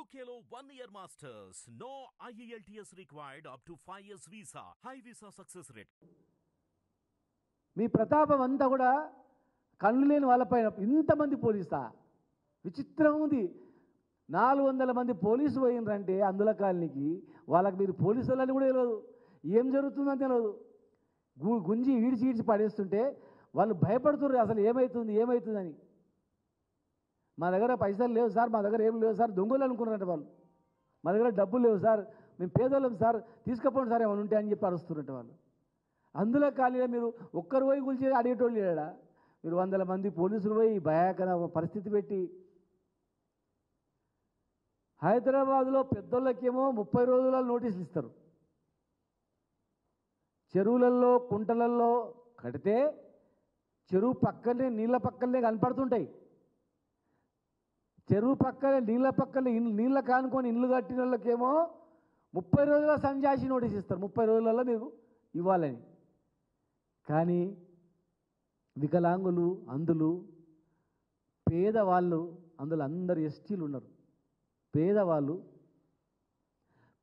UKLO 1 year masters. No IELTS required up to 5 years visa. High visa success rate. మీ ప్రతాపం అంతా కూడా కళ్ళు లేని వాళ్ళపైన ఇంతమంది పోలీసా? విచిత్రం ఉంది. 400 మంది పోలీసు పోయినరంటే అందుల కాలనీకి వాళ్ళకి మీరు పోలీసులని కూడా తెలియదు, ఏం జరుగుతుందని తెలియదు. గుంజి ఈడ్చి పడేస్తుంటే వాళ్ళు భయపడుతున్నారు, అసలు ఏమవుతుందని. మా దగ్గర పైసలు లేవు సార్, మా దగ్గర ఏం లేవు సార్, దొంగలు అనుకున్నారంట వాళ్ళు. మా దగ్గర డబ్బులు లేవు సార్, మేము పేదోళ్ళం సార్, తీసుకపోండి సార్ ఏమైనా ఉంటే అని చెప్పి అరుస్తున్నట్టు వాళ్ళు. అందులో ఖాళీగా మీరు ఒక్కరు పోయి కూల్చి అడిగేటోళ్ళు లేడా? మీరు 100 మంది పోలీసులు పోయి భయాకర పరిస్థితి పెట్టి. హైదరాబాద్లో పెద్దోళ్ళకేమో 30 రోజుల నోటీసులు ఇస్తారు. చెరువులలో కుంటలలో కడితే చెరువు పక్కనే నీళ్ళ పక్కనే కనపడుతుంటాయి. చెరువు పక్కనే నీళ్ళ కానుకొని ఇల్లు కట్టిన వాళ్ళకేమో 30 రోజుల సంజాసి నోటీస్ ఇస్తారు, 30 రోజులలో మీరు ఇవ్వాలని. కానీ వికలాంగులు, అందులు, పేదవాళ్ళు, అందులో అందరు ఎస్టీలు ఉన్నారు.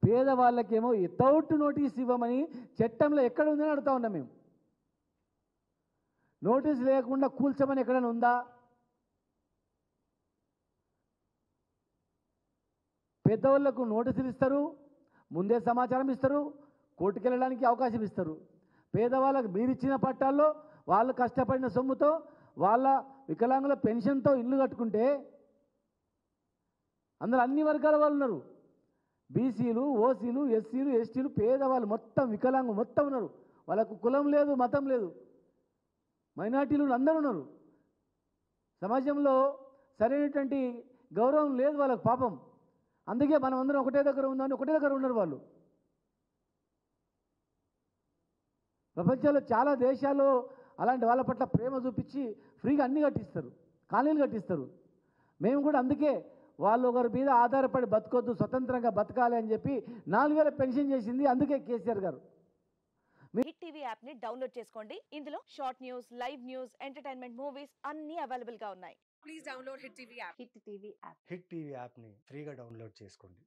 పేదవాళ్ళకేమో వితౌట్ నోటీస్ ఇవ్వమని చట్టంలో ఎక్కడ ఉందని అడుగుతా ఉన్నాం మేము. నోటీస్ లేకుండా కూల్చమని ఎక్కడైనా ఉందా? పెద్దవాళ్లకు నోటీసులు ఇస్తారు, ముందే సమాచారం ఇస్తారు, కోర్టుకు వెళ్ళడానికి అవకాశం ఇస్తారు. పేదవాళ్ళకు మీరిచ్చిన పట్టాల్లో వాళ్ళు కష్టపడిన సొమ్ముతో వాళ్ళ వికలాంగుల పెన్షన్తో ఇల్లు కట్టుకుంటే అందులో అన్ని వర్గాల వాళ్ళు ఉన్నారు. బీసీలు, ఓసీలు, ఎస్సీలు, ఎస్టీలు, పేదవాళ్ళు మొత్తం వికలాంగులు మొత్తం ఉన్నారు. వాళ్ళకు కులం లేదు, మతం లేదు, మైనార్టీలు అందరూ ఉన్నారు. సమాజంలో సరైనటువంటి గౌరవం లేదు వాళ్ళకు పాపం. అందుకే మనం అందరం ఒకటే దగ్గర ఉందని ఒకటే దగ్గర ఉన్నారు వాళ్ళు. ప్రపంచంలో చాలా దేశాల్లో అలాంటి వాళ్ళ పట్ల ప్రేమ చూపించి ఫ్రీగా అన్నీ కట్టిస్తారు, కాలనీలు కట్టిస్తారు. మేము కూడా అందుకే వాళ్ళు ఒకరి మీద ఆధారపడి బతకొద్దు, స్వతంత్రంగా బతకాలి అని చెప్పి 4000 పెన్షన్ చేసింది అందుకే కేసీఆర్ గారు. హిట్ టీవీ యాప్ ని డౌన్లోడ్ చేసుకోండి. ఇందులో short news, live news, entertainment movies అన్ని అవైలబుల్ గా ఉన్నాయి. Please download hit TV app. Hit TV app hit TV యాప్ని ఫ్రీగా డౌన్లోడ్ చేసుకోండి.